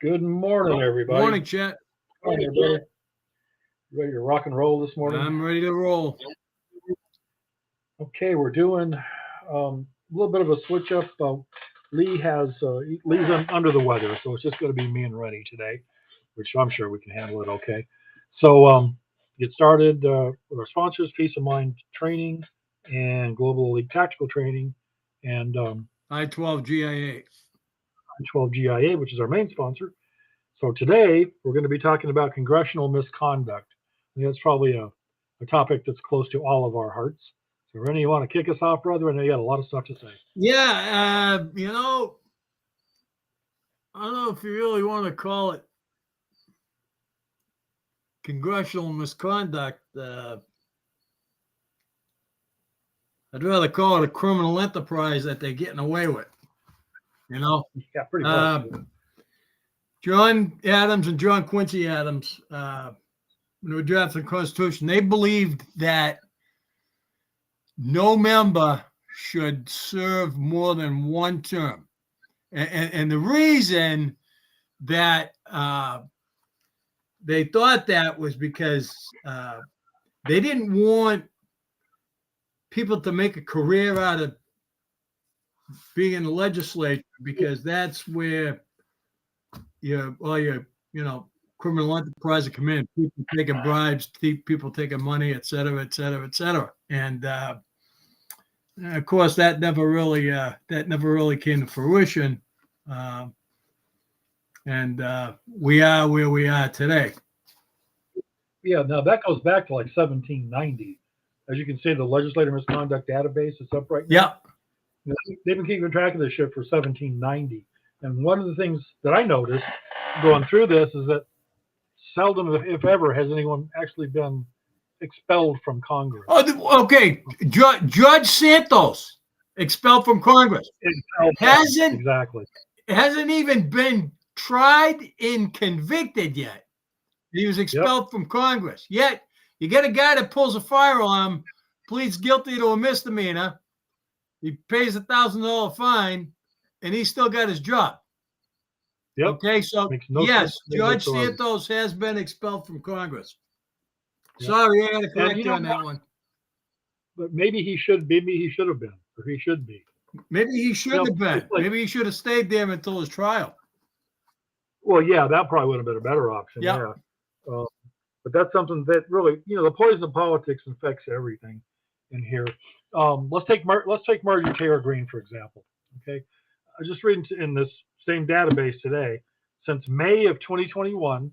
Good morning, everybody. Morning, Chet. Morning, everybody. Ready to rock and roll this morning? I'm ready to roll. Okay, we're doing a little bit of a switch up. Lee's under the weather, so it's just going to be me and Rennie today, which I'm sure we can handle it okay. So get started with our sponsors, Peace of Mind Training and Global Elite Tactical Training, and i12 GIA. i12 GIA, which is our main sponsor. So today we're going to be talking about congressional misconduct. I think that's probably a topic that's close to all of our hearts. So Rennie, you want to kick us off, brother? I know you got a lot of stuff to say. Yeah, I don't know if you really want to call it congressional misconduct. I'd rather call it a criminal enterprise that they're getting away with. Yeah, pretty much. John Adams and John Quincy Adams, when they were drafting the Constitution, they believed that no member should serve more than one term. And the reason that they thought that was because they didn't want people to make a career out of being in the legislature, because that's where all your criminal enterprise come in. People taking bribes, people taking money, et cetera, et cetera, et cetera. And of course, that never really came to fruition. And we are where we are today. Yeah, now that goes back to like 1790. As you can see, the Legislative Misconduct Database is up right now. Yeah. They've been keeping track of this shit for 1790. And one of the things that I noticed going through this is that seldom, if ever, has anyone actually been expelled from Congress. Oh, okay. Judge Santos expelled from Congress. Exactly. Hasn't even been tried and convicted yet. He was expelled from Congress. Yet you get a guy that pulls a firearm, pleads guilty to a misdemeanor, he pays $1,000 fine, and he still got his job. Yep. Okay, so yes, Judge Santos has been expelled from Congress. Yep. Sorry, I had to correct you on that one. But maybe he should be. Maybe he should have been, or he should be. Maybe he should have been. Maybe he should have stayed there until his trial. Well, yeah, that probably would have been a better option. Yep. Yeah. But that's something that really, the poison of politics affects everything in here. Let's take Marjorie Taylor Greene, for example. Okay. I just read in this same database today, since May of 2021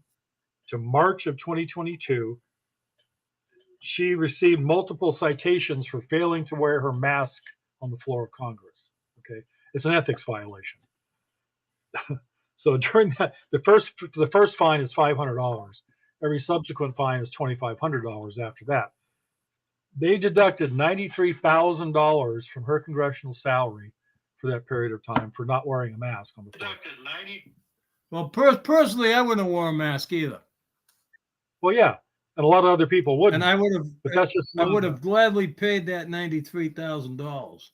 to March of 2022, she received multiple citations for failing to wear her mask on the floor of Congress. Okay. It's an ethics violation. So during that, the first fine is $500. Every subsequent fine is $2,500 after that. They deducted $93,000 from her congressional salary for that period of time for not wearing a mask on the floor. Well, personally, I wouldn't have worn a mask either. Well, yeah, and a lot of other people wouldn't. And I would have gladly paid that $93,000.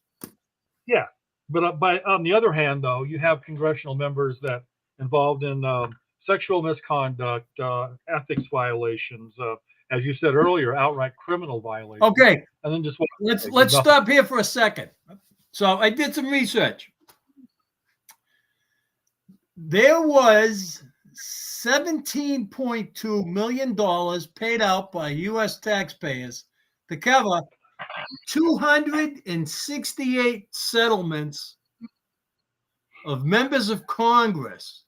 Yeah, but on the other hand, though, you have congressional members that involved in sexual misconduct, ethics violations, as you said earlier, outright criminal violations. Okay, and then just let's stop here for a second. So I did some research. There was $17.2 million paid out by U.S. taxpayers to cover 268 settlements of members of Congress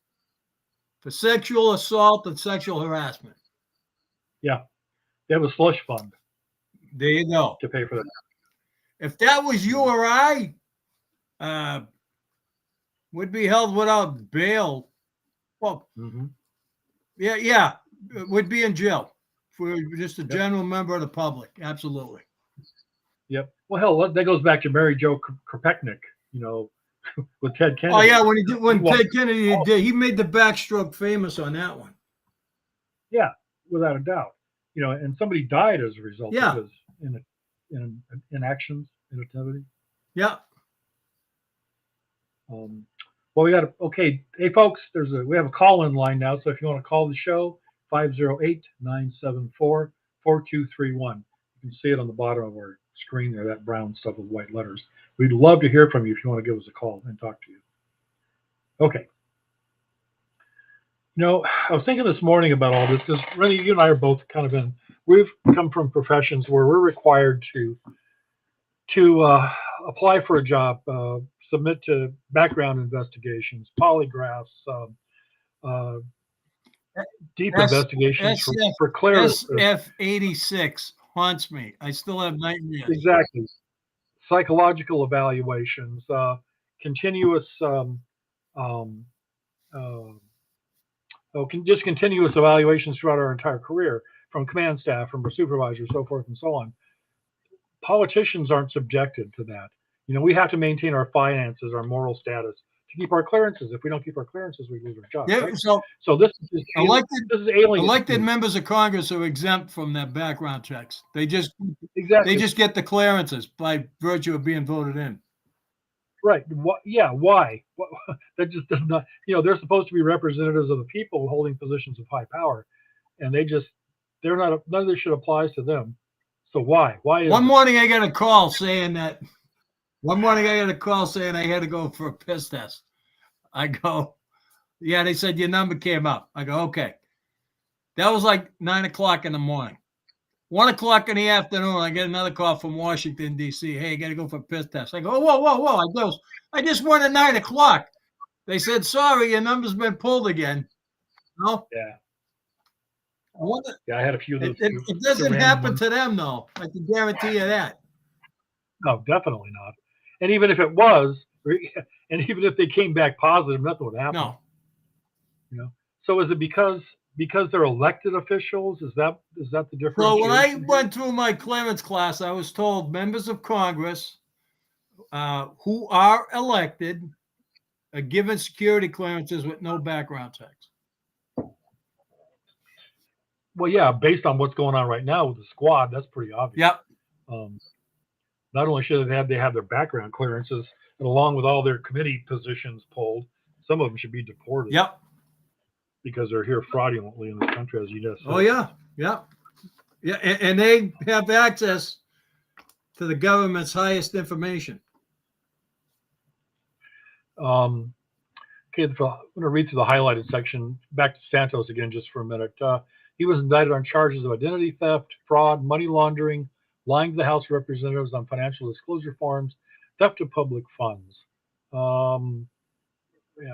for sexual assault and sexual harassment. Yeah, they have a slush fund. There you go. To pay for that. If that was you or I, would be held without bail. Well, yeah, would be in jail for just a general member of the public. Absolutely. Yep. Well, hell, that goes back to Mary Jo Kopechnik, with Ted Kennedy. Oh yeah, when Ted Kennedy did, he made the backstroke famous on that one. Yeah, without a doubt. And somebody died as a result of his inactions, inactivity. Yeah. Well, we got to, okay. Hey, folks, we have a call-in line now. So if you want to call the show, 508-974-4231. You can see it on the bottom of our screen there, that brown stuff with white letters. We'd love to hear from you if you want to give us a call and talk to you. Okay. I was thinking this morning about all this because, Rennie, you and I are both we've come from professions where we're required to apply for a job, submit to background investigations, polygraphs, uh, deep investigations for clearance. SF-86 haunts me. I still have nightmares. Exactly. Psychological evaluations, continuous, just continuous evaluations throughout our entire career, from command staff, from supervisors, so forth and so on. Politicians aren't subjected to that. We have to maintain our finances, our moral status to keep our clearances. If we don't keep our clearances, we lose our job. Yeah, right? So this is alien. Elected members of Congress are exempt from their background checks. They just get the clearances by virtue of being voted in. Right. Yeah. Why? That just does not. They're supposed to be representatives of the people holding positions of high power, and they're not. None of this shit applies to them. So why? Why is One morning I got a call saying I had to go for a piss test. I go, yeah, they said your number came up. I go, okay. That was like 9 o'clock in the morning. 1 o'clock in the afternoon, I get another call from Washington, D.C. Hey, you got to go for a piss test. I go, whoa. I just went at 9 o'clock. They said, sorry, your number's been pulled again. No? Yeah. I had a few of those. It doesn't happen to them, though. I can guarantee you that. No, definitely not. And even if it was, and even if they came back positive, nothing would happen. No. So is it because they're elected officials? Is that the difference? So when I went through my clearance class, I was told members of Congress who are elected are given security clearances with no background checks. Well, yeah, based on what's going on right now with the squad, that's pretty obvious. Yep. Not only should they have their background clearances, and along with all their committee positions pulled, some of them should be deported. Yep. Because they're here fraudulently in this country, as you just said. Oh, yeah. And they have access to the government's highest information. Okay, I'm going to read through the highlighted section. Back to Santos again just for a minute. He was indicted on charges of identity theft, fraud, money laundering, lying to the House of Representatives on financial disclosure forms, theft of public funds. A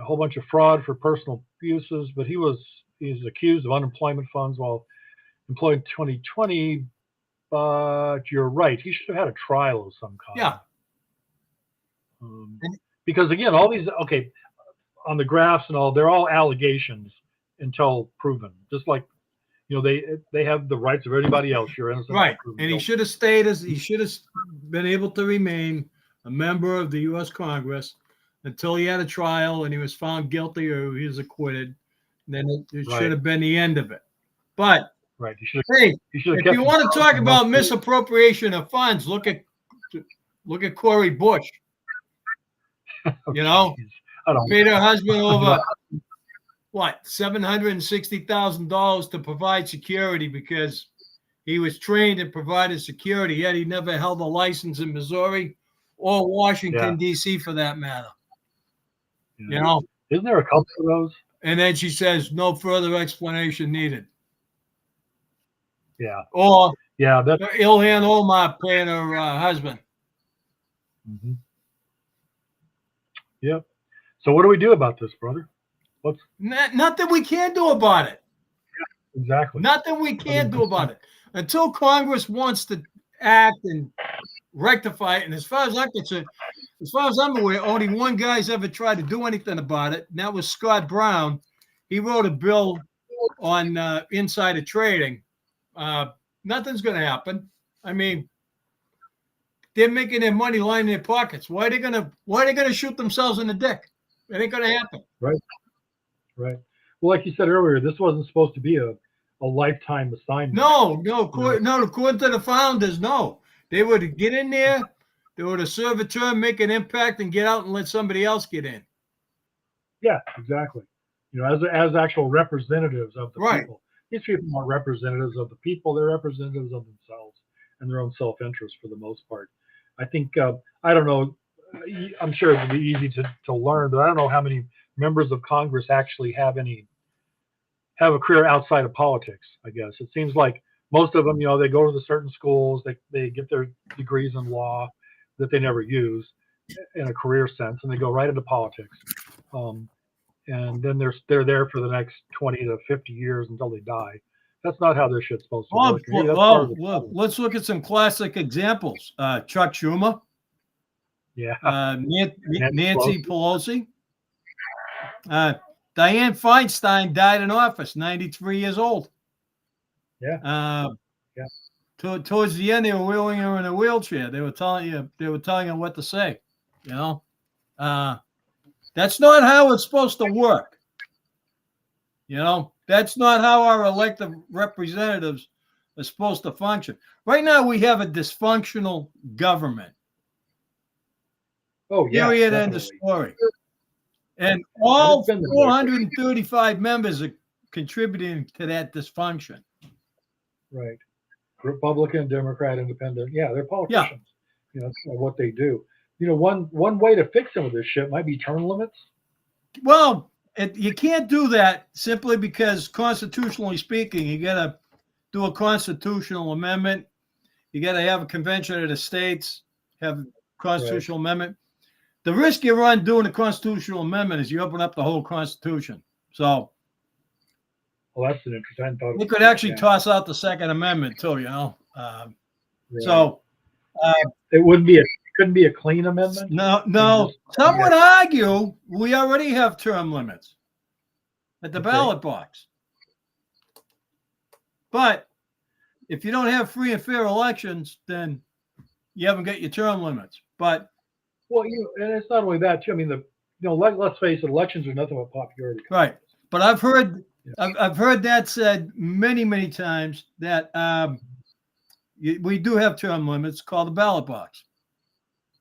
whole bunch of fraud for personal uses, but he's accused of unemployment funds while employed in 2020. But you're right, he should have had a trial of some kind. Yeah. Because again, all these on the graphs and all, they're all allegations until proven. Just like they have the rights of everybody else. You're innocent. Right, and he should have been able to remain a member of the U.S. Congress until he had a trial and he was found guilty or he was acquitted. Then it should have been the end of it. But right, if you want to talk about misappropriation of funds, look at Cori Bush. Paid her husband over $760,000 to provide security because he was trained and provided security, yet he never held a license in Missouri or Washington, D.C. for that matter. Yeah. Isn't there a couple of those? And then she says, no further explanation needed. Yeah. Or that's Ilhan Omar paying her husband. Mm-hmm. Yep. So what do we do about this, brother? Nothing we can do about it. Yeah, exactly. Nothing we can do about it. Until Congress wants to act and rectify it. And as far as I'm aware, only one guy's ever tried to do anything about it, and that was Scott Brown. He wrote a bill on insider trading. Nothing's going to happen. I mean, they're making their money lining their pockets. Why are they gonna shoot themselves in the dick? It ain't gonna happen. Right. Well, like you said earlier, this wasn't supposed to be a lifetime assignment. No. According to the founders, no. They were to get in there, they were to serve a term, make an impact, and get out and let somebody else get in. Yeah, exactly. You know, as actual representatives of the Right. people. These people aren't representatives of the people; they're representatives of themselves and their own self-interest for the most part. I think I don't know. I'm sure it would be easy to learn, but I don't know how many members of Congress actually have a career outside of politics. I guess it seems like most of them, you know, they go to the certain schools, they get their degrees in law that they never use in a career sense, and they go right into politics. Um, and then they're there for the next 20 to 50 years until they die. That's not how this shit's supposed to work. Maybe that's part of the Look, problem. let's look at some classic examples. Chuck Schumer, Yeah, Nancy Pelosi, Dianne Feinstein died in office, 93 years old. Yeah. Yeah. Towards the end, they were wheeling her in a wheelchair. They were telling her what to say. You know, that's not how it's supposed to work. You know, that's not how our elected representatives are supposed to function. Right now, we have a dysfunctional government. Oh yeah. Period. End of story. And all 435 members are contributing to that dysfunction. Right. Republican, Democrat, Independent. Yeah, they're politicians. You know, that's what they do. You know, one way to fix some of this shit might be term limits. Well, you can't do that simply because, constitutionally speaking, you got to do a constitutional amendment. You got to have a convention of the states, have a constitutional amendment. The risk you run doing a constitutional amendment is you open up the whole Constitution. So, well, that's an interesting thought. They could actually toss out the Second Amendment too, you know. So it couldn't be a clean amendment. No. Some would argue we already have term limits at the ballot box. But if you don't have free and fair elections, then you haven't got your term limits. But well, and it's not only that too. I mean, let's face it, elections are nothing but popularity. Right. But I've heard that said many times that we do have term limits called the ballot box.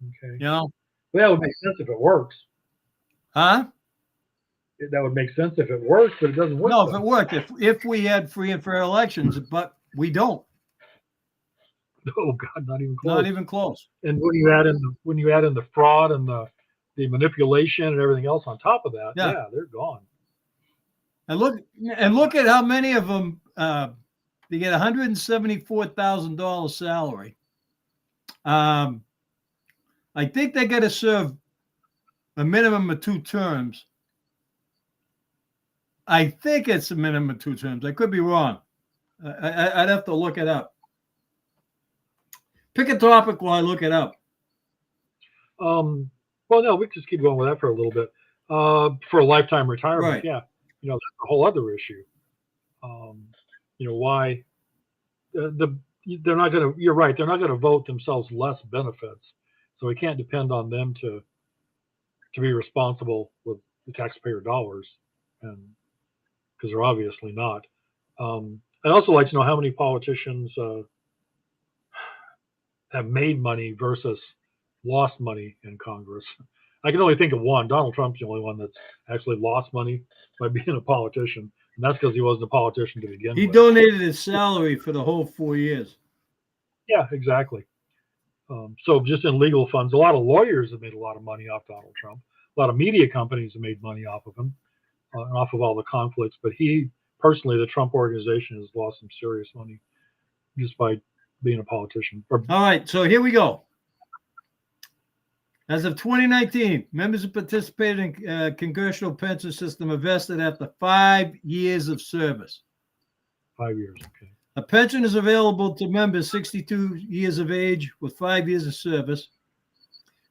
Okay. You know, well, that would make sense if it works. Huh? That would make sense if it works, but it doesn't work. No, if it worked, if we had free and fair elections, but we don't. Oh God, not even close. Not even close. And when you add in the fraud and the manipulation and everything else on top of that, yeah they're gone. And look at how many of them they get $174,000 salary. I think they got to serve a minimum of 2 terms. I think it's a minimum of 2 terms. I could be wrong. I'd have to look it up. Pick a topic while I look it up. Well, no, we can just keep going with that for a little bit. For a lifetime retirement, right. Yeah. You know, that's a whole other issue. You know, why they're not going to, you're right, they're not going to vote themselves less benefits. So we can't depend on them to be responsible with the taxpayer dollars, and because they're obviously not. I'd also like to know how many politicians have made money versus lost money in Congress. I can only think of one. Donald Trump's the only one that's actually lost money by being a politician, and that's because he wasn't a politician to begin with. He donated his salary for the whole 4 years. Yeah, exactly. So just in legal funds, a lot of lawyers have made a lot of money off Donald Trump. A lot of media companies have made money off of him, off of all the conflicts. But he personally, the Trump organization, has lost some serious money just by being a politician. All right, so here we go. As of 2019, members who participated in congressional pension system are vested after 5 years of service. 5 years, okay. A pension is available to members 62 years of age with 5 years of service,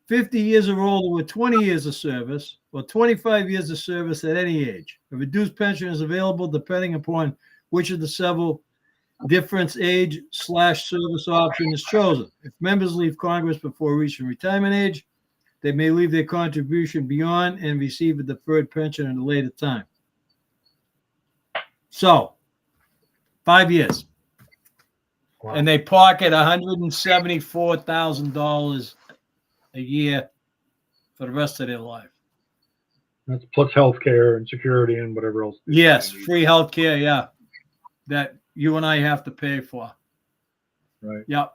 50 years or older with 20 years of service, or 25 years of service at any age. A reduced pension is available depending upon which of the several difference age/service option is chosen. If members leave Congress before reaching retirement age, they may leave their contribution beyond and receive a deferred pension at a later time. So, 5 years. Wow. And they pocket $174,000 a year for the rest of their life. That's plus healthcare and security and whatever else. Yes, free health care, yeah, that you and I have to pay for. Right. Yep.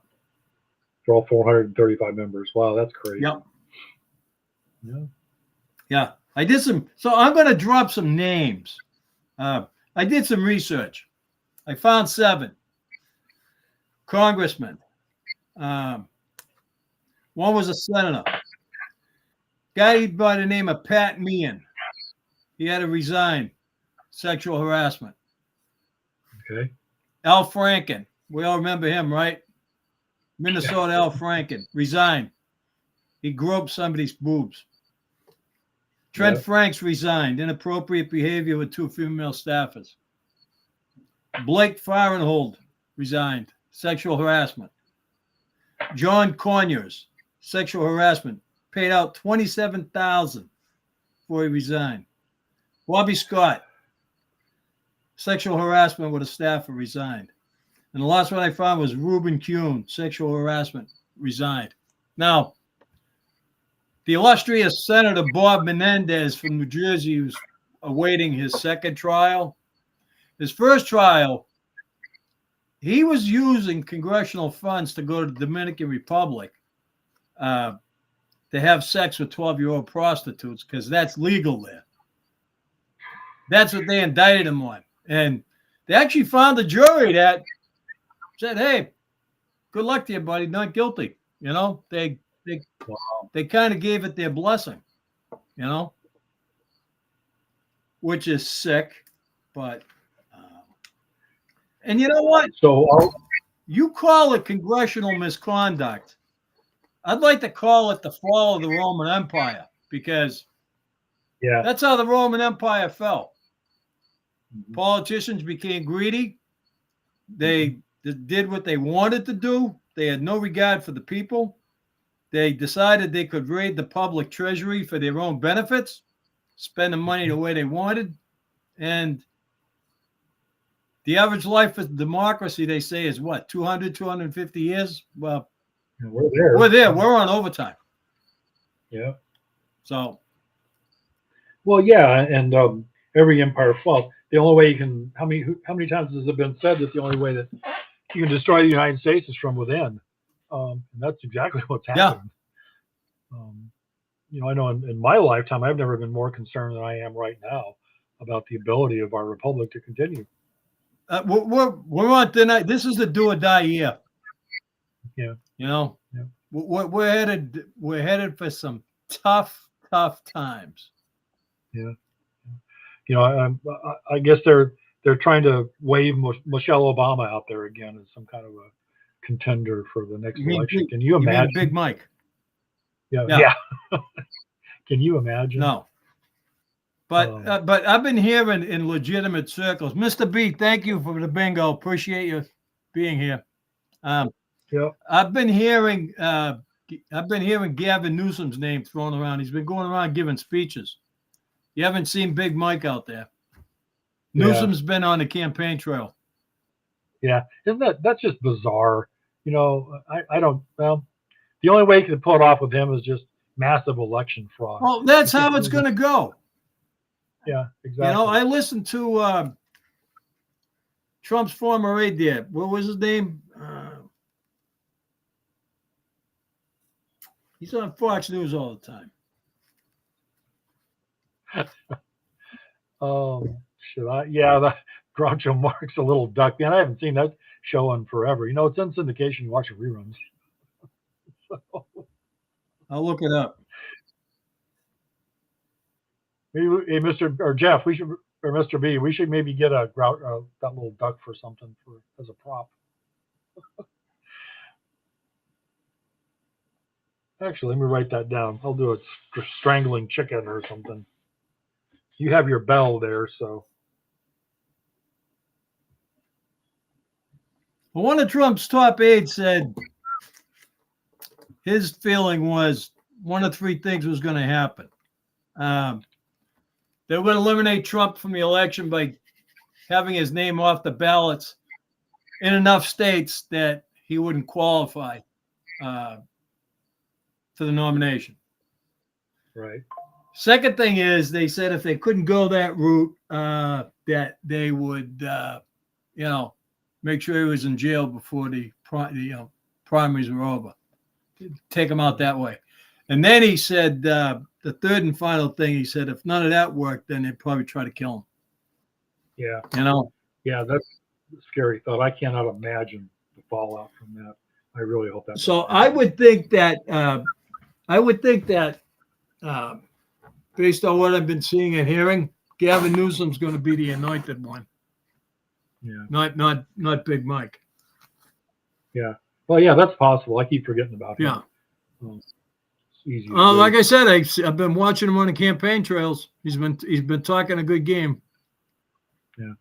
For all 435 members. Wow, that's crazy. Yep. Yeah. Yeah. I did some, so I'm going to drop some names. I did some research. I found 7 congressmen. One was a senator. Guy by the name of Pat Meehan. He had to resign. Sexual harassment. Okay. Al Franken. We all remember him, right? Minnesota Al Franken. Resigned. He groped somebody's boobs. Trent Franks resigned. Inappropriate behavior with 2 female staffers. Blake Farrenhold resigned. Sexual harassment. John Conyers. Sexual harassment. Paid out $27,000 before he resigned. Bobby Scott. Sexual harassment with a staffer, resigned. And the last one I found was Reuben Kuhn. Sexual harassment, resigned. Now, the illustrious Senator Bob Menendez from New Jersey, who's awaiting his second trial. His first trial, he was using congressional funds to go to the Dominican Republic to have sex with 12-year-old prostitutes because that's legal there. That's what they indicted him on. And they actually found a jury that said, hey, good luck to you, buddy, not guilty. You know, they kind of gave it their blessing, you know, which is sick. But, and you know what? So you call it congressional misconduct. I'd like to call it the fall of the Roman Empire because that's how the Roman Empire fell. Politicians became greedy. They did what they wanted to do. They had no regard for the people. They decided they could raid the public treasury for their own benefits, spend the money the way they wanted. And the average life of democracy, they say, is what, 200, 250 years? Well, we're there. We're there. We're on overtime. Yeah. So. Well, yeah, and every empire falls. The only way you can, how many times has it been said that the only way that you can destroy the United States is from within? And that's exactly what's happened. Yeah. You know, I know in my lifetime, I've never been more concerned than I am right now about the ability of our republic to continue. We're on tonight. This is the do or die year. Yeah. You know, we're headed for some tough times. Yeah. You know, I guess they're trying to wave Michelle Obama out there again as some kind of a contender for the next election. Can you imagine? You mean Big Mike? Yeah. Can you imagine? No. But I've been hearing in legitimate circles, Mr. B, thank you for the bingo. Appreciate you being here. I've been hearing Gavin Newsom's name thrown around. He's been going around giving speeches. You haven't seen Big Mike out there. Newsom's been on the campaign trail. Yeah, that's just bizarre. You know, I don't. Well, the only way you can pull it off with him is just massive election fraud. Well, that's how it's going to go. Yeah, exactly. You know, I listened to Trump's former aide there. What was his name? He's on Fox News all the time. Should I? Yeah, the Groucho Marx, a little duck. Man, I haven't seen that show in forever. You know, it's in syndication. You watch reruns. So. I'll look it up. Maybe, hey, Mr. or Jeff, we should, or Mr. B, we should maybe get that little duck for something as a prop. Actually, let me write that down. I'll do a strangling chicken or something. You have your bell there, so. Well, one of Trump's top aides said his feeling was one of 3 things was going to happen. They were going to eliminate Trump from the election by having his name off the ballots in enough states that he wouldn't qualify for the nomination. Right. Second thing is they said if they couldn't go that route, that they would, make sure he was in jail before the primaries were over. Take him out that way. And then he said the third and final thing, he said if none of that worked, then they'd probably try to kill him. Yeah. Yeah, that's a scary thought. I cannot imagine the fallout from that. I really hope that. So I would think that based on what I've been seeing and hearing, Gavin Newsom's going to be the anointed one. Yeah. Not Big Mike. Yeah. Well, yeah, that's possible. I keep forgetting about him. Yeah. It's easy. Like I said, I've been watching him on the campaign trails. He's been talking a good game. Yeah.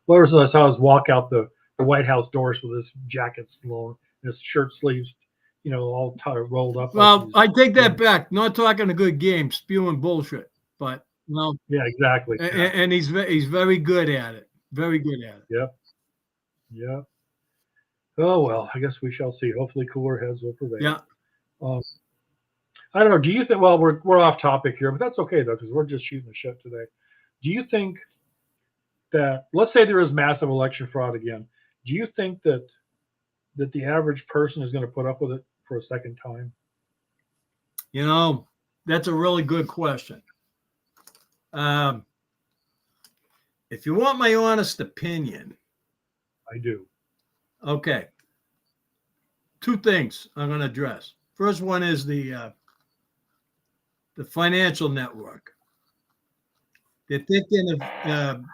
Well, I saw us walk out the White House doors with his jacket blown, his shirt sleeves, all rolled up. Well, I take that back. Not talking a good game, spewing bullshit. But no. Yeah, exactly. And he's very good at it. Very good at it. Yep. Yeah. Oh well, I guess we shall see. Hopefully, cooler heads will prevail. Yeah. I don't know. Do you think? Well, we're off topic here, but that's okay though because we're just shooting the shit today. Do you think that, let's say there is massive election fraud again, do you think that the average person is going to put up with it for a second time? That's a really good question. If you want my honest opinion, I do. Okay. Two things I'm going to address. First one is the financial network. They're thinking of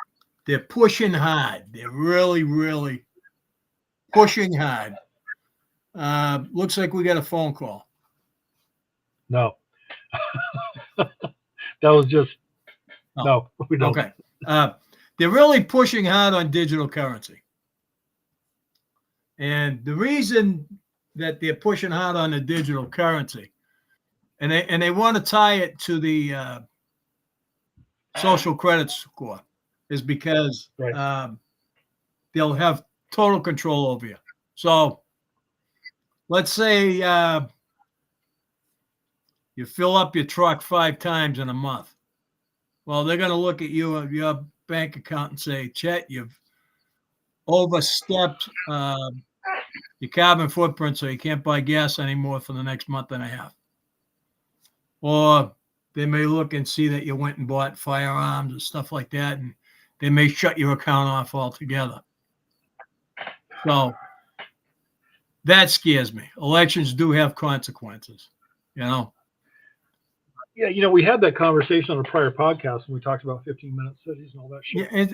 they're pushing hard. They're really, really pushing hard. Looks like we got a phone call. No. That was just no. We don't. Okay. They're really pushing hard on digital currency. And the reason that they're pushing hard on the digital currency, and they want to tie it to the social credit score, is because they'll have total control over you. So let's say you fill up your truck 5 times in a month. Well, they're going to look at your bank account and say, Chet, you've overstepped your carbon footprint, so you can't buy gas anymore for the next month and a half. Or they may look and see that you went and bought firearms and stuff like that, and they may shut your account off altogether. So that scares me. Elections do have consequences, Yeah, we had that conversation on a prior podcast when we talked about 15-minute cities and all that shit. Yeah,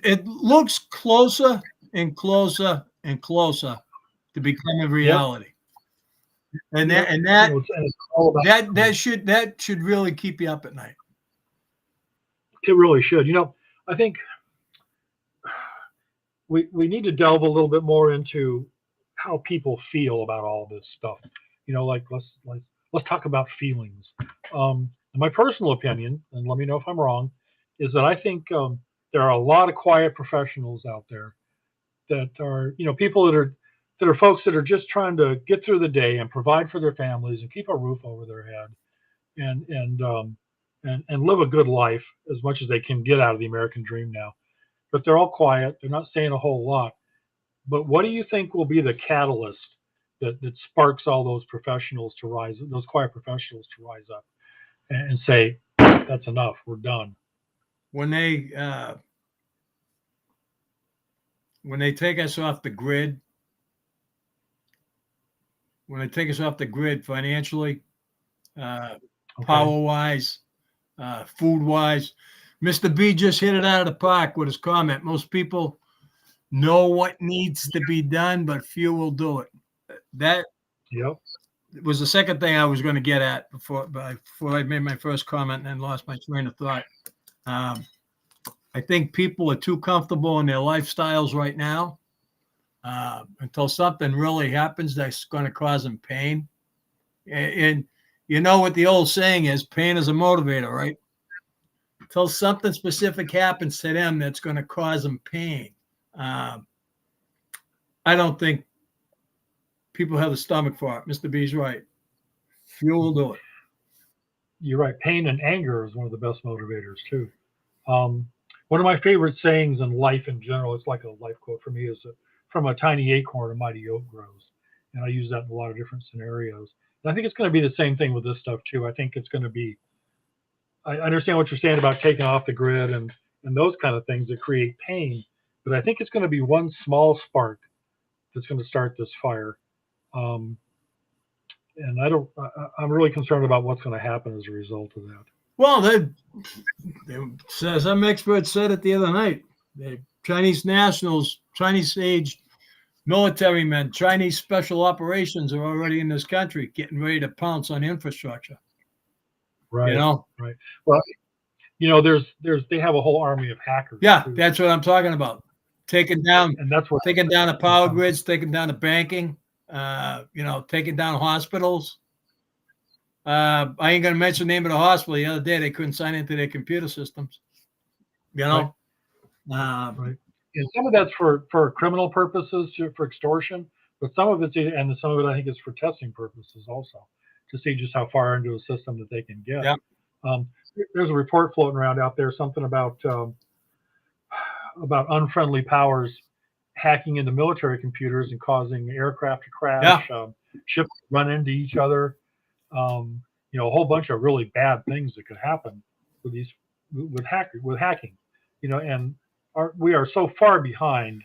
it looks closer and closer and closer to becoming reality. Yep. And that should really keep you up at night. It really should. I think we need to delve a little bit more into how people feel about all this stuff. Let's talk about feelings. My personal opinion, and let me know if I'm wrong, is that I think there are a lot of quiet professionals out there that are, people that are folks that are just trying to get through the day and provide for their families and keep a roof over their head and live a good life as much as they can get out of the American dream now. But they're all quiet. They're not saying a whole lot. But what do you think will be the catalyst that sparks all those professionals to rise, those quiet professionals to rise up and say, that's enough, we're done? When they take us off the grid, financially, power-wise, food-wise, Mr. B just hit it out of the park with his comment. Most people know what needs to be done, but few will do it. That was the second thing I was going to get at before I made my first comment and then lost my train of thought. I think people are too comfortable in their lifestyles right now until something really happens that's going to cause them pain. And you know what the old saying is, pain is a motivator, right? Until something specific happens to them that's going to cause them pain. I don't think people have the stomach for it. Mr. B's right. Few will do it. you're right. Pain and anger is one of the best motivators too. Um, One of my favorite sayings in life in general, it's like a life quote for me, is from a tiny acorn, a mighty oak grows. And I use that in a lot of different scenarios. And I think it's going to be the same thing with this stuff too. I think it's going to be, I understand what you're saying about taking off the grid and those kind of things that create pain. But I think it's going to be one small spark that's going to start this fire. Um, and I'm really concerned about what's going to happen as a result of that. Well, some experts said it the other night. The Chinese nationals, Chinese-aged military men, Chinese special operations are already in this country, getting ready to pounce on infrastructure. Right. You know? Right. Well, they have a whole army of hackers. Yeah, too. that's what I'm talking about. Taking down the power grids, taking down the banking, taking down hospitals. I ain't gonna mention the name of the hospital. The other day they couldn't sign into their computer systems. You know, right. And some of that's for criminal purposes, for extortion, but some of it I think is for testing purposes also, to see just how far into a system that they can get. Yeah. There's a report floating around out there, something about unfriendly powers hacking into military computers and causing aircraft to crash, ships to run into each other. A whole bunch of really bad things that could happen with hacking. And we are so far behind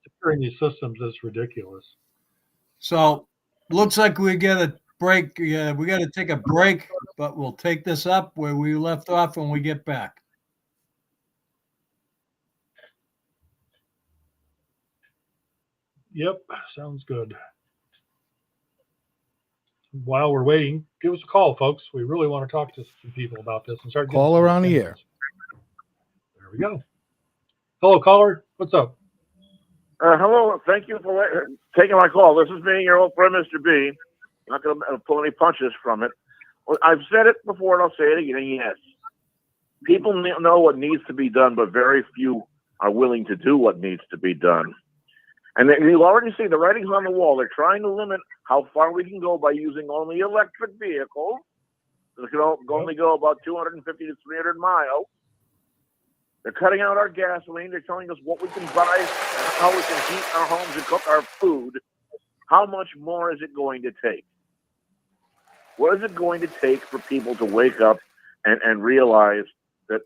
securing these systems. It's ridiculous. So looks like we get a break. We got to take a break, but we'll take this up where we left off when we get back. Yep, sounds good. While we're waiting, give us a call, folks. We really want to talk to some people about this and start. Caller on the air. There we go. Hello, caller. What's up? Hello. Thank you for taking my call. This is me, your old friend, Mr. B. I'm not going to pull any punches from it. Well, I've said it before, and I'll say it again. Yes, people know what needs to be done, but very few are willing to do what needs to be done. And you already see the writing's on the wall. They're trying to limit how far we can go by using only electric vehicles. They can only go about 250 to 300 miles. They're cutting out our gasoline. They're telling us what we can buy, how we can heat our homes and cook our food. How much more is it going to take? What is it going to take for people to wake up and realize that,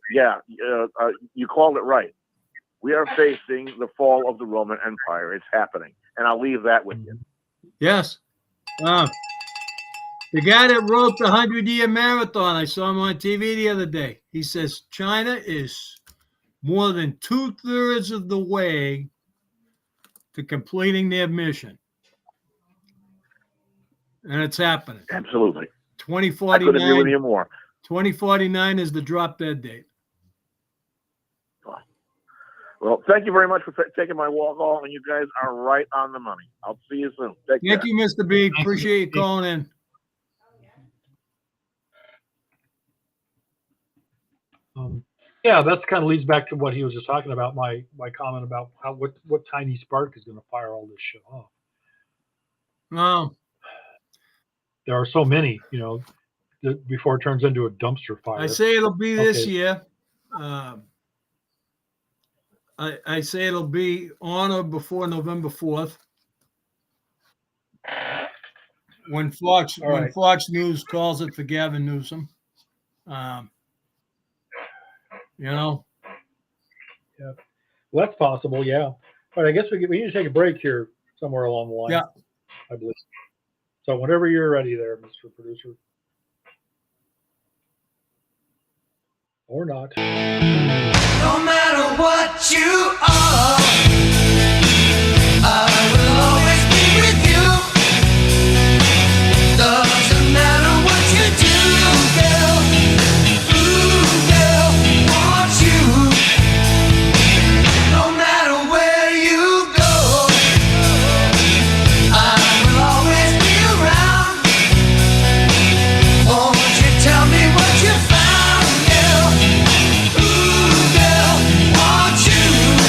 you called it right. We are facing the fall of the Roman Empire. It's happening. And I'll leave that with you. Yes. The guy that wrote the 100-year marathon, I saw him on TV the other day. He says China is more than 2/3 of the way to completing their mission. And it's happening. Absolutely. 2049. I couldn't agree with you more. 2049 is the drop dead date. Well, thank you very much for taking my walk call, and you guys are right on the money. I'll see you soon. Take care. Thank you, Mr. B. Appreciate you calling in. That kind of leads back to what he was just talking about, my comment about what tiny spark is going to fire all this shit off. Oh. There are so many, before it turns into a dumpster fire. I say it'll be this year. I say it'll be on or before November 4th. When Fox News calls it for Gavin Newsom. Yeah. Well, that's possible, yeah. But I guess we need to take a break here somewhere along the line. Yeah. I believe. So whenever you're ready there, Mr. Producer. Or not. No matter what you are, I will always be with you. Doesn't matter what you do, girl. Ooh, girl, want you. No matter where you go, I will always be around. Won't you tell me what you found, girl? Ooh, girl, want you.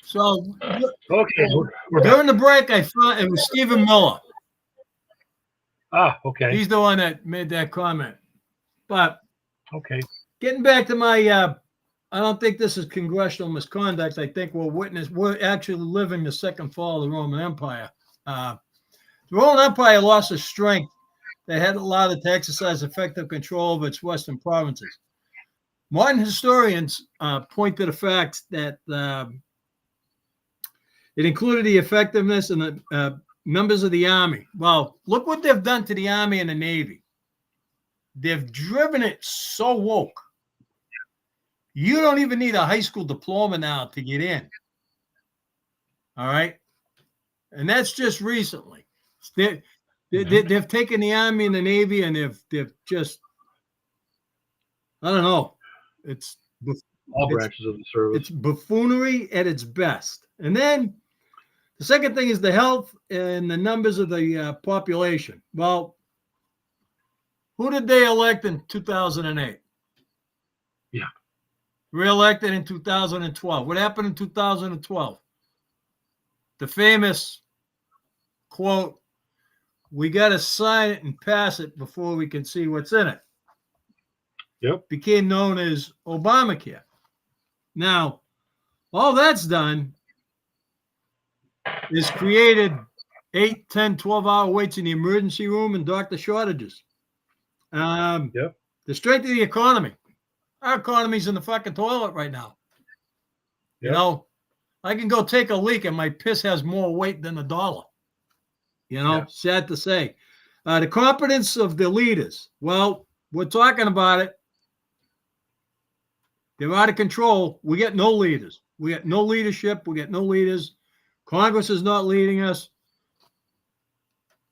So Okay, we're back. during the break, I found it was Stephen Miller. Okay. He's the one that made that comment. But Okay. getting back to my, I don't think this is congressional misconduct. I think we're actually living the second fall of the Roman Empire. The Roman Empire lost its strength. They had allowed it to exercise effective control over its western provinces. Modern historians point to the fact that it included the effectiveness and the members of the army. Well, look what they've done to the army and the navy. They've driven it so woke. You don't even need a high school diploma now to get in. All right. And that's just recently. They've taken the army and the navy and they've just, I don't know. It's All branches of the service. It's buffoonery at its best. And then the second thing is the health and the numbers of the population. Well, who did they elect in 2008? Yeah. Re-elected in 2012. What happened in 2012? The famous quote, "We got to sign it and pass it before we can see what's in it." Yep. Became known as Obamacare. Now, all that's done is created 8, 10, 12-hour waits in the emergency room and doctor shortages. Yep. The strength of the economy. Our economy's in the fucking toilet right now. You Yep. know, I can go take a leak and my piss has more weight than a dollar. You know, Yeah. sad to say. The competence of the leaders. Well, we're talking about it. They're out of control. We get no leaders. We get no leadership. We get no leaders. Congress is not leading us.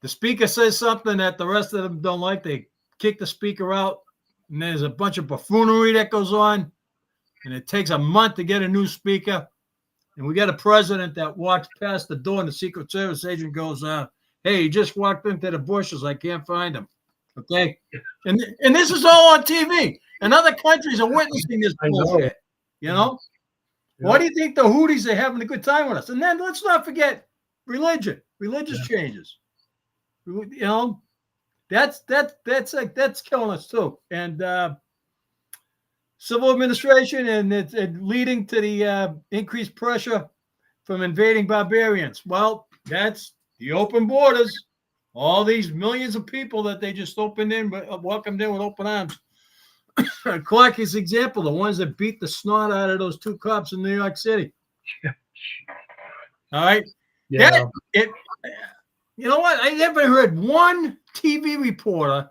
The speaker says something that the rest of them don't like. They kick the speaker out. And there's a bunch of buffoonery that goes on. And it takes a month to get a new speaker. And we got a president that walks past the door and the Secret Service agent goes, hey, he just walked into the bushes. I can't find him. Okay. And this is all on TV. And other countries are witnessing this bullshit. You know? Yeah. Why do you think the Houthis are having a good time with us? And then let's not forget religion, religious changes. You know, that's killing us too. And civil administration and it's leading to the increased pressure from invading barbarians. Well, that's the open borders. All these millions of people that they just opened in, welcomed in with open arms. Clark's example, the ones that beat the snot out of those 2 cops in New York City. All right. Yeah. You know what? I never heard one TV reporter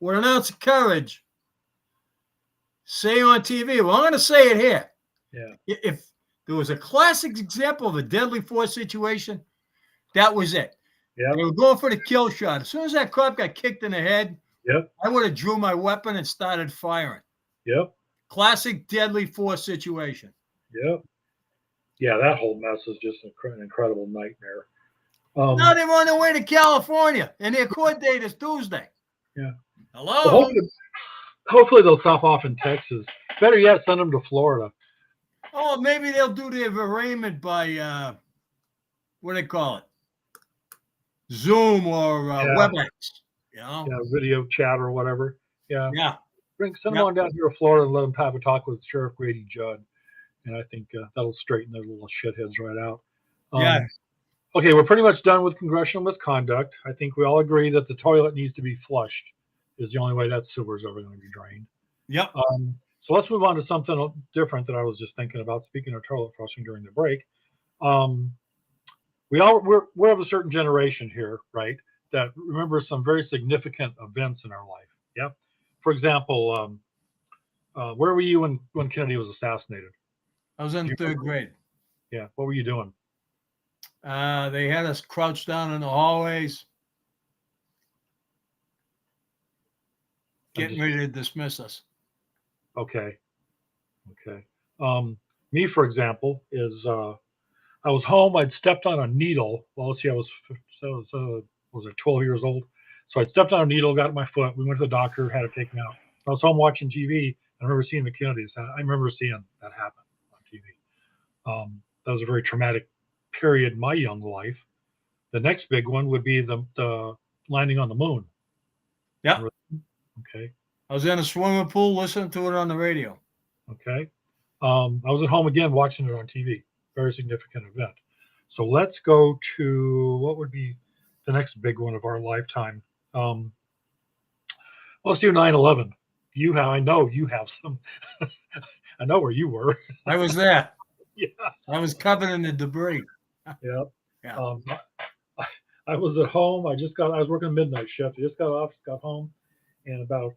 with an ounce of courage say on TV, well, I'm going to say it here. Yeah. If there was a classic example of a deadly force situation, that was it. Yeah. They were going for the kill shot. As soon as that cop got kicked in the head, Yep. I would have drew my weapon and started firing. Yep. Classic deadly force situation. Yep. Yeah, that whole mess is just an incredible nightmare. Now they're on their way to California, and their court date is Tuesday. Yeah. Hello? Well, hopefully they'll stop off in Texas. Better yet, send them to Florida. Oh, maybe they'll do their arraignment by, what do they call it? Zoom or WebEx. You know? Yeah, video chat or whatever. Yeah. Yeah. Send them on down here to Florida and let them have a talk with Sheriff Grady Judd. And I think that'll straighten their little shitheads right out. Yeah. Okay, we're pretty much done with congressional misconduct. I think we all agree that the toilet needs to be flushed. Is the only way that sewer is ever going to be drained. Yep. So let's move on to something different that I was just thinking about. Speaking of toilet flushing during the break, we're of a certain generation here, right? That remembers some very significant events in our life. Yeah. For example, where were you when Kennedy was assassinated? I was in 3rd grade. Yeah. What were you doing? They had us crouched down in the hallways, getting ready to dismiss us. Okay. Me, for example, is I was home. I'd stepped on a needle. Well, let's see, I was 12 years old. So I stepped on a needle, got my foot. We went to the doctor, had it taken out. I was home watching TV, I remember seeing the Kennedys. I remember seeing that happen on TV. That was a very traumatic period in my young life. The next big one would be the landing on the moon. Yeah. Okay. I was in a swimming pool listening to it on the radio. Okay. I was at home again watching it on TV. Very significant event. So let's go to what would be the next big one of our lifetime. Let's do 9/11. I know you have some. I know where you were. I was there. Yeah. I was covered in the debris. Yeah. Yeah. I was at home. I was working a midnight shift. I just got home, and I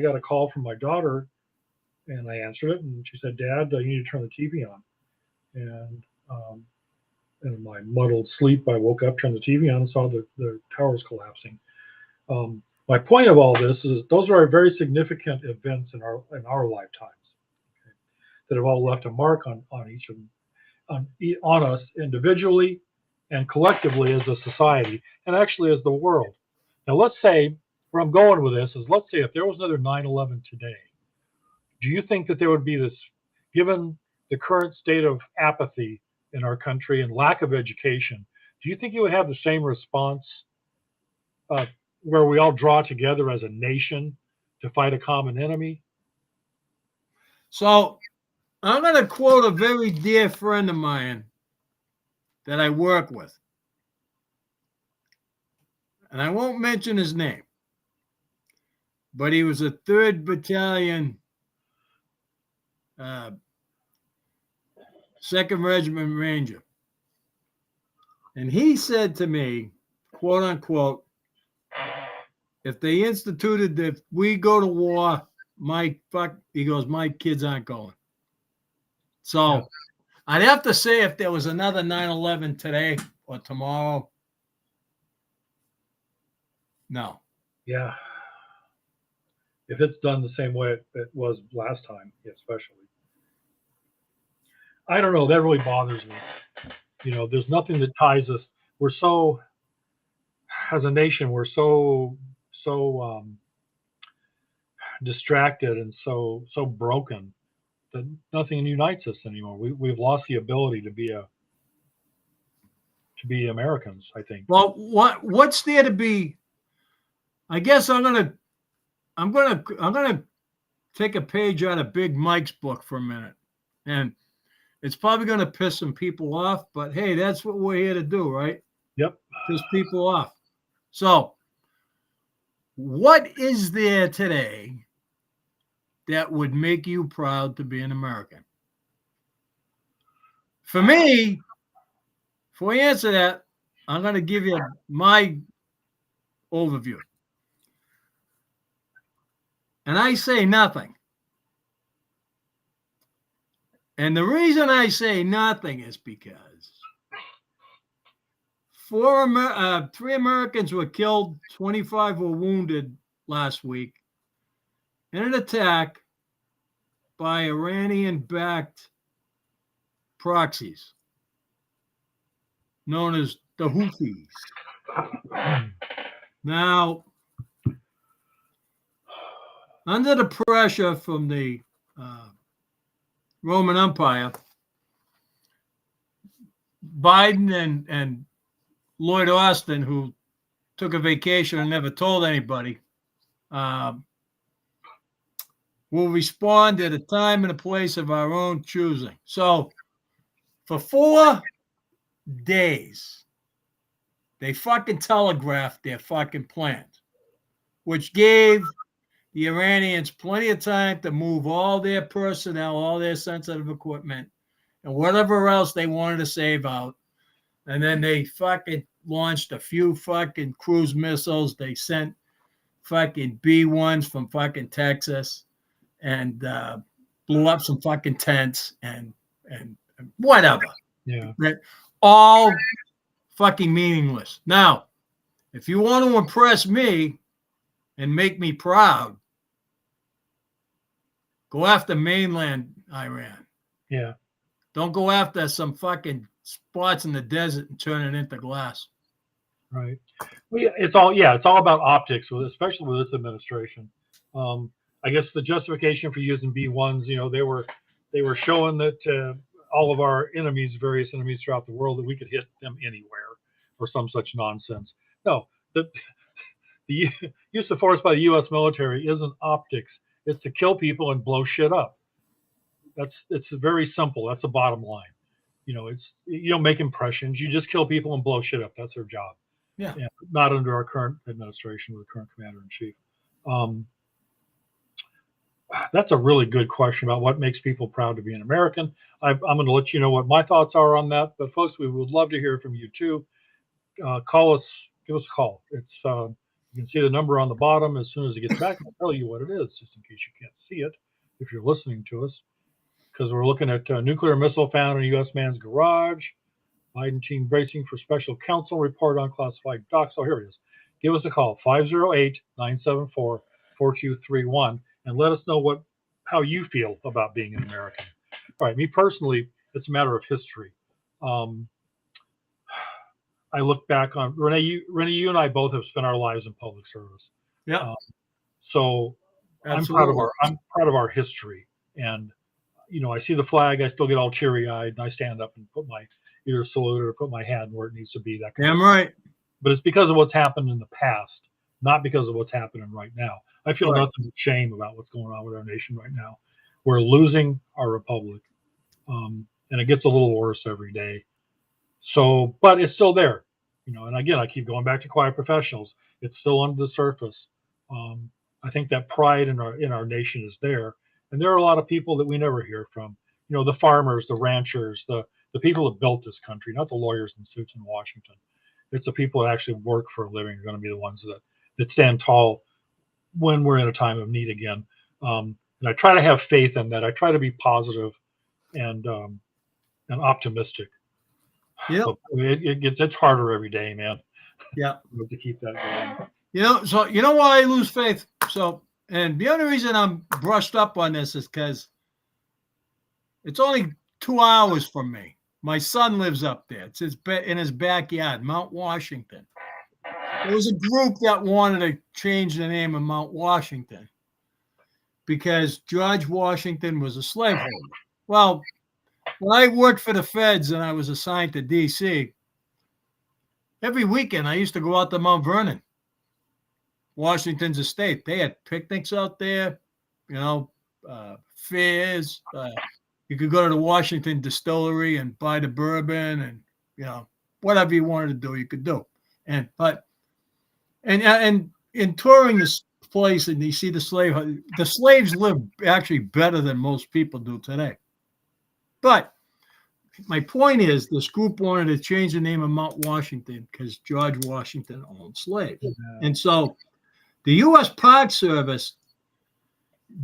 got a call from my daughter, and I answered it, and she said, "Dad, you need to turn the TV on." And in my muddled sleep, I woke up, turned the TV on, and saw the towers collapsing. My point of all this is those are very significant events in our lifetimes, okay, that have all left a mark on each of them, on us individually and collectively as a society, and actually as the world. Now, let's say where I'm going with this is, let's say if there was another 9/11 today, do you think that there would be this, given the current state of apathy in our country and lack of education, do you think you would have the same response where we all draw together as a nation to fight a common enemy? So I'm going to quote a very dear friend of mine that I work with. And I won't mention his name, but he was a 3rd Battalion, 2nd Regiment Ranger. And he said to me, quote unquote, if they instituted that we go to war, my kids aren't going. So Yeah. I'd have to say if there was another 9/11 today or tomorrow, no. Yeah. If it's done the same way it was last time, especially. I don't know. That really bothers me. There's nothing that ties us. We're so, as a nation, we're so distracted and so broken that nothing unites us anymore. We've lost the ability to be Americans, I think. Well, what's there to be? I guess I'm gonna take a page out of Big Mike's book for a minute, and it's probably gonna piss some people off. But hey, that's what we're here to do, right? Yep. Piss people off. So, what is there today that would make you proud to be an American? For me, before I answer that, I'm going to give you my overview. And I say nothing. And the reason I say nothing is because 3 Americans were killed, 25 were wounded last week in an attack by Iranian-backed proxies known as the Houthis. Now, under the pressure from the Roman Empire, Biden and Lloyd Austin, who took a vacation and never told anybody, will respond at a time and a place of our own choosing. So for 4 days, they fucking telegraphed their fucking plans, which gave the Iranians plenty of time to move all their personnel, all their sensitive equipment, and whatever else they wanted to save out. And then they fucking launched a few fucking cruise missiles. They sent fucking B-1s from fucking Texas and blew up some fucking tents and whatever. Yeah. All fucking meaningless. Now, if you want to impress me and make me proud, go after mainland Iran. Yeah. Don't go after some fucking spots in the desert and turn it into glass. Right. Well, it's all about optics, especially with this administration. I guess the justification for using B1s, they were showing that all of our enemies, various enemies throughout the world, that we could hit them anywhere or some such nonsense. No, the use of force by the U.S. military isn't optics. It's to kill people and blow shit up. It's very simple. That's the bottom line. You don't make impressions. You just kill people and blow shit up. That's their job. Yeah. And not under our current administration or the current commander in chief. That's a really good question about what makes people proud to be an American. I'm going to let you know what my thoughts are on that. But folks, we would love to hear from you too. Call us. Give us a call. It's you can see the number on the bottom. As soon as it gets back, I'll tell you what it is, just in case you can't see it if you're listening to us. Because we're looking at nuclear missile found in a U.S. man's garage. Biden team bracing for special counsel report on classified docs. Oh, here it is. Give us a call, 508-974-4231, and let us know how you feel about being an American. All right, me personally, it's a matter of history. I look back on Renee. You and I both have spent our lives in public service. Yeah. So Absolutely. I'm proud of our history, and I see the flag, I still get all teary-eyed, and I stand up and put my either salute or put my hand where it needs to be. That kind Damn of right. But it's because of what's happened in the past, not because of what's happening right now. I feel Right. nothing but shame about what's going on with our nation right now. We're losing our republic, and it gets a little worse every day. So, but it's still there, And again, I keep going back to quiet professionals. It's still under the surface. I think that pride in our nation is there, and there are a lot of people that we never hear from. The farmers, the ranchers, the people that built this country, not the lawyers in suits in Washington. It's the people that actually work for a living are going to be the ones that stand tall when we're in a time of need again. And I try to have faith in that. I try to be positive and optimistic. Yeah. But it's harder every day, man. Yeah. To keep that going. So you know why I lose faith? So, and the only reason I'm brushed up on this is because it's only 2 hours from me. My son lives up there. It's in his backyard, Mount Washington. There was a group that wanted to change the name of Mount Washington because George Washington was a slaveholder. Well, when I worked for the feds and I was assigned to D.C., every weekend I used to go out to Mount Vernon, Washington's estate. They had picnics out there, fairs. You could go to the Washington distillery and buy the bourbon, and whatever you wanted to do, you could do. And in touring this place, and you see the slaves live actually better than most people do today. But my point is, this group wanted to change the name of Mount Washington because George Washington owned slaves. Yeah. And so the U.S. Park Service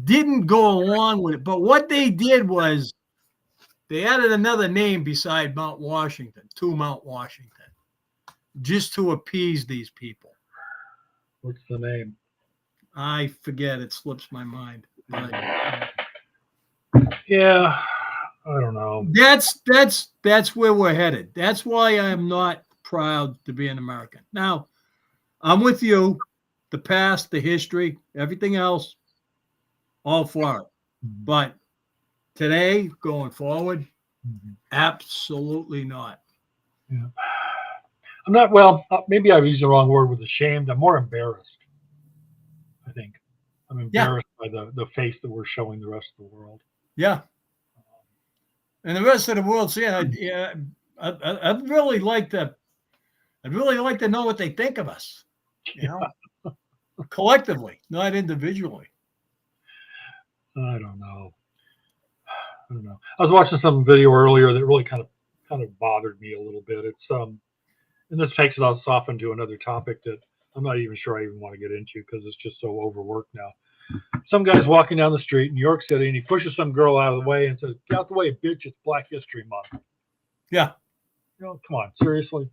didn't go along with it. But what they did was they added another name beside Mount Washington to Mount Washington just to appease these people. What's the name? I forget. It slips my mind. But, yeah. I don't know. That's where we're headed. That's why I'm not proud to be an American. Now, I'm with you. The past, the history, everything else, all for it. But today, going forward, absolutely not. Yeah. I'm not, well, maybe I've used the wrong word with ashamed. I'm more embarrassed, I think. I'm embarrassed by the face that we're showing the rest of the world. Yeah. And the rest of the world, I'd really like to know what they think of us, collectively, not individually. I don't know. I was watching some video earlier that really kind of bothered me a little bit. It's and this takes us off into another topic that I'm not even sure I even want to get into because it's just so overworked now. Some guy's walking down the street in New York City and he pushes some girl out of the way and says, "Get out the way, bitch, it's Black History Month." Yeah. Come on, seriously?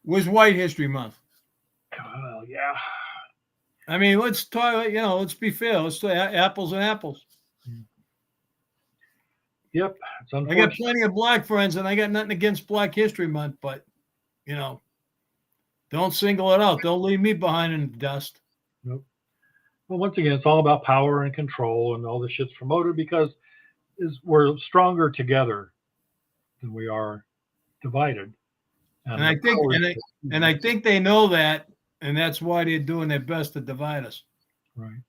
Was White History Month. Well, yeah. I mean, let's talk, let's be fair. Let's say apples and apples. Yep. It's I got plenty of black friends and I got nothing against Black History Month, but, don't single it out. Don't leave me behind in the dust. Nope. Well, once again, it's all about power and control, and all this shit's promoted because we're stronger together than we are divided. And I think, and I think they know that, and that's why they're doing their best to divide us. Right.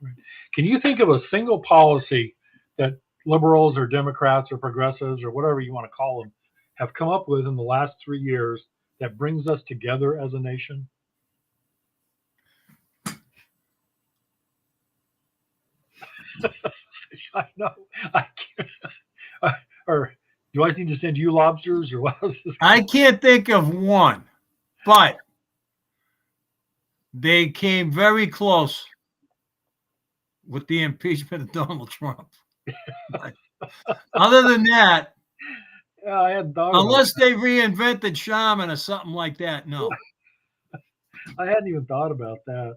Right. Can you think of a single policy that liberals or Democrats or progressives or whatever you want to call them have come up with in the last 3 years that brings us together as a nation? I know. I can't. Or do I need to send you lobsters or what else? I can't think of one, but they came very close with the impeachment of Donald Trump. But other than that, Yeah, I hadn't thought about unless they reinvented shaman or something like that, no. I hadn't even thought about that.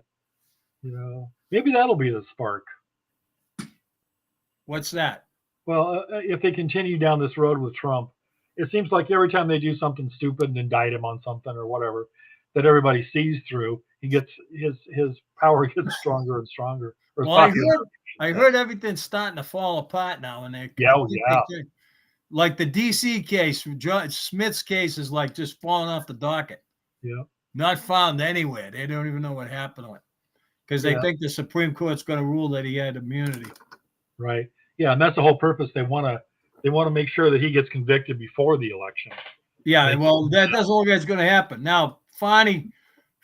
Maybe that'll be the spark. What's that? Well, if they continue down this road with Trump, it seems like every time they do something stupid and indict him on something or whatever that everybody sees through, he gets his power gets stronger and stronger. Well, I heard everything's starting to fall apart now, and like the DC case, Judge Smith's case is like just falling off the docket. Yeah. Not found anywhere. They don't even know what happened to it because they think the Supreme Court's going to rule that he had immunity. Right. Yeah, and that's the whole purpose. They want to make sure that he gets convicted before the election. Yeah, well, that doesn't look like it's going to happen. Now, Fonnie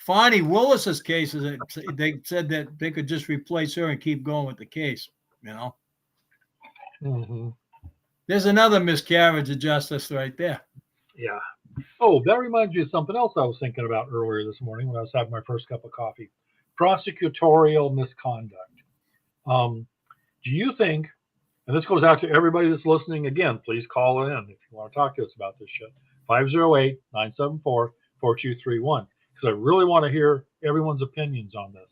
Willis's case is they said that they could just replace her and keep going with the case. Mm-hmm. There's another miscarriage of justice right there. Yeah. Oh, that reminds me of something else I was thinking about earlier this morning when I was having my first cup of coffee. Prosecutorial misconduct. Do you think, and this goes out to everybody that's listening again, please call in if you want to talk to us about this shit. 508-974-4231. Because I really want to hear everyone's opinions on this.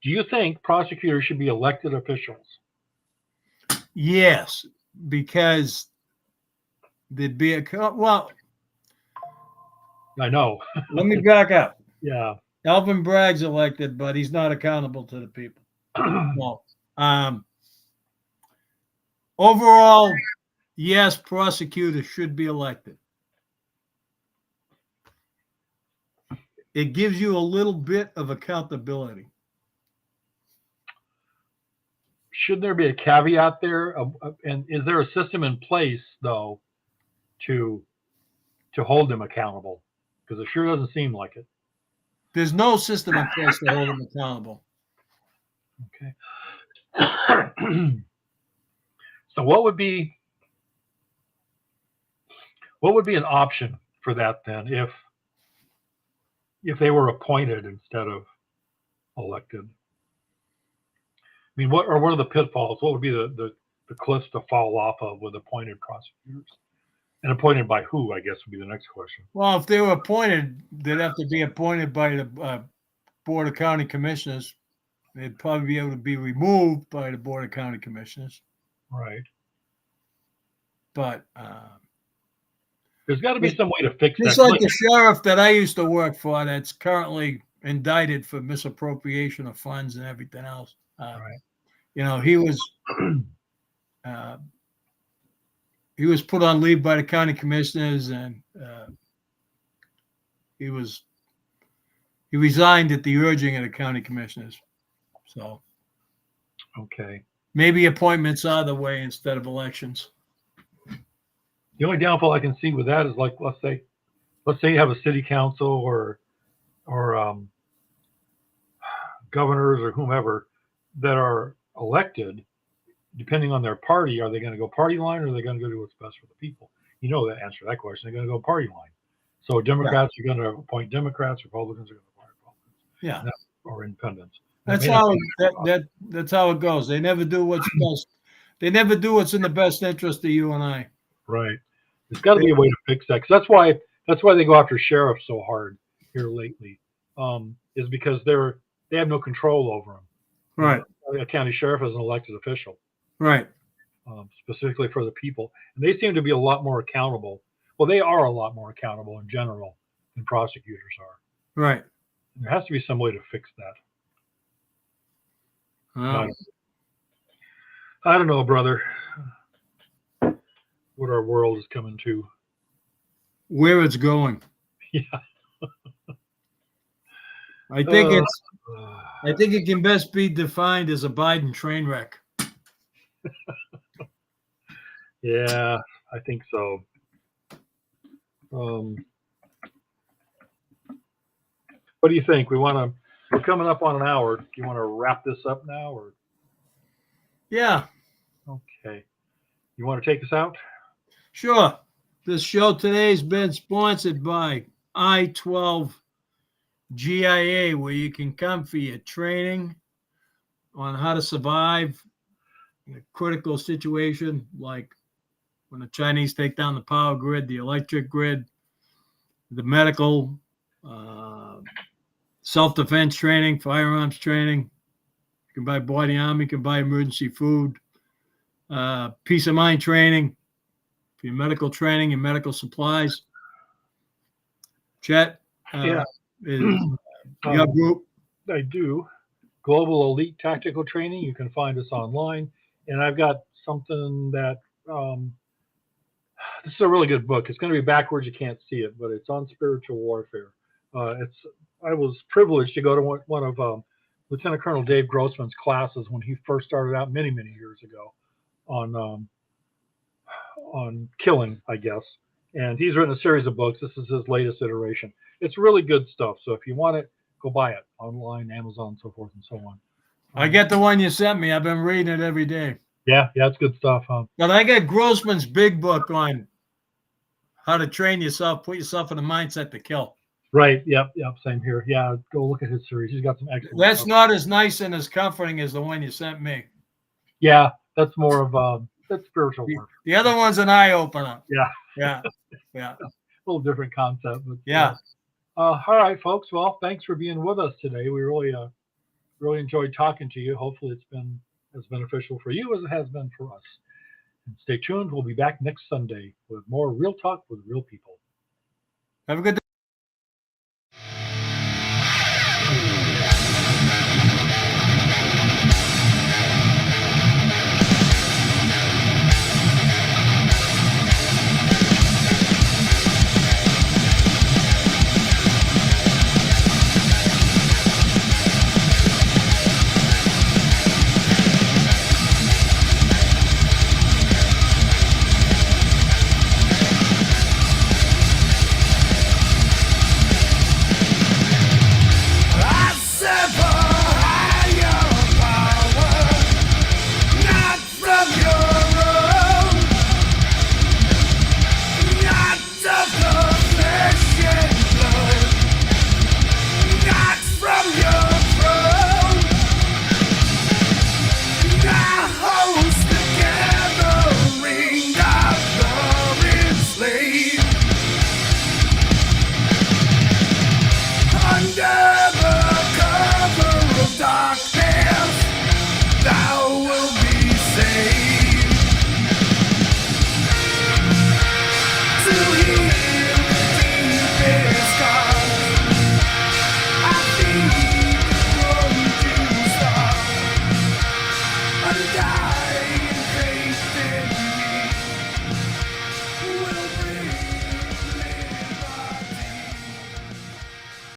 Do you think prosecutors should be elected officials? Yes, because there'd be well. I know. Let me back up. Yeah. Alvin Bragg's elected, but he's not accountable to the people. Well, overall, yes, prosecutors should be elected. It gives you a little bit of accountability. Shouldn't there be a caveat there? And is there a system in place, though, to hold them accountable? Because it sure doesn't seem like it. There's no system in place to hold them accountable. Okay. So what would be an option for that then if they were appointed instead of elected? I mean, what are the pitfalls? What would be the cliffs to fall off of with appointed prosecutors? And appointed by who, I guess, would be the next question. Well, if they were appointed, they'd have to be appointed by the Board of County Commissioners. They'd probably be able to be removed by the Board of County Commissioners. Right. But there's got to be some way to fix that. Just like the sheriff that I used to work for that's currently indicted for misappropriation of funds and everything else. Right. He was put on leave by the county commissioners, and he resigned at the urging of the county commissioners. So, okay, maybe appointments are the way instead of elections. The only downfall I can see with that is, like, let's say you have a city council or governors or whomever that are elected. Depending on their party, are they going to go party line or are they going to go do what's best for the people? You know the answer to that question. They're going to go party line. So Democrats are going to appoint Democrats, Republicans are going to appoint Republicans. Yeah. Or independents. That's how it goes. They never do what's best. They never do what's in the best interest of you and I. Right. There's got to be a way to fix that. Because that's why they go after sheriffs so hard here lately. Is because they have no control over them. Right. A county sheriff is an elected official. Right. Specifically for the people. And they seem to be a lot more accountable. Well, they are a lot more accountable in general than prosecutors are. Right. There has to be some way to fix that. Well, I don't know, brother, what our world is coming to. where it's going. Yeah. I think Uh, it's. I think it can best be defined as a Biden train wreck. Yeah, I think so. What do you think? We're coming up on an hour. Do you want to wrap this up now, or Yeah, okay? You want to take us out? sure. This show today has been sponsored by i12 GIA, where you can come for your training on how to survive in a critical situation like when the Chinese take down the power grid, the electric grid, the medical, self-defense training, firearms training. You can buy body armor, you can buy emergency food, peace of mind training for your medical training and medical supplies. Chet, Yeah. is your group. I do. Global Elite Tactical Training. You can find us online, and I've got something that this is a really good book. It's going to be backwards. You can't see it, but it's on spiritual warfare. I was privileged to go to one of Lieutenant Colonel Dave Grossman's classes when he first started out many years ago on killing, I guess. And he's written a series of books. This is his latest iteration. It's really good stuff. So if you want it, go buy it online, Amazon, so forth and so on. I get the one you sent me. I've been reading it every day. Yeah, it's good stuff. But I got Grossman's big book on how to train yourself, put yourself in a mindset to kill. Right. Yep. Same here. Yeah, go look at his series. He's got some excellent That's stuff. not as nice and as comforting as the one you sent me. Yeah, that's more of that's spiritual work. The other one's an eye opener. Yeah. Yeah. A little different concept, but Yeah. all right, folks. Well, thanks for being with us today. We really enjoyed talking to you. Hopefully, it's been as beneficial for you as it has been for us. And stay tuned. We'll be back next Sunday with more real talk with real people. Have a good day.